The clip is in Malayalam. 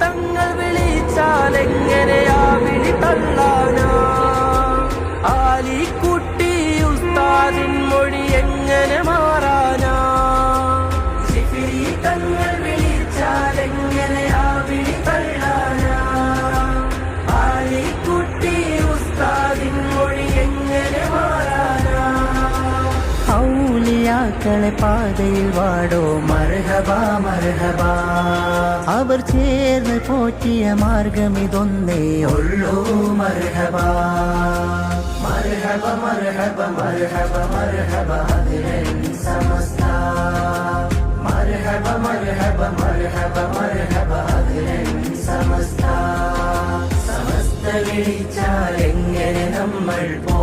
തങ്ങൾ വിളിച്ചാലെങ്ങനെയാ വിളി തള്ളാനാ? ആലിക്കുട്ടി ഉസ്താദിൻ മൊഴി എങ്ങനെ മാറാനാ? ജിഫ്രി തങ്ങൾ വിളിച്ചാലെങ്ങനെയാ വിളി തള്ളാനാ? ആലിക്കുട്ടി ഉസ്താദിൻ മൊഴി എങ്ങനെ മാറാനാ? ഔലിയാക്കളെ പാതയിൽ വാടോ മർഹബ മർഹബ. അവർ ചേർന്ന് പോറ്റിയ മാർഗമിതൊന്നേ ഉള്ളൂ മർഹബ. മർഹബ മർഹബ മർഹബ മർഹബ അതിരൻ സമസ്ത. മർഹബ മർഹബ മർഹബ മർഹബ അതിരൻ സമസ്ത. സമസ്ത വിളിച്ചാൽ എങ്ങനെ നമ്മൾ പോ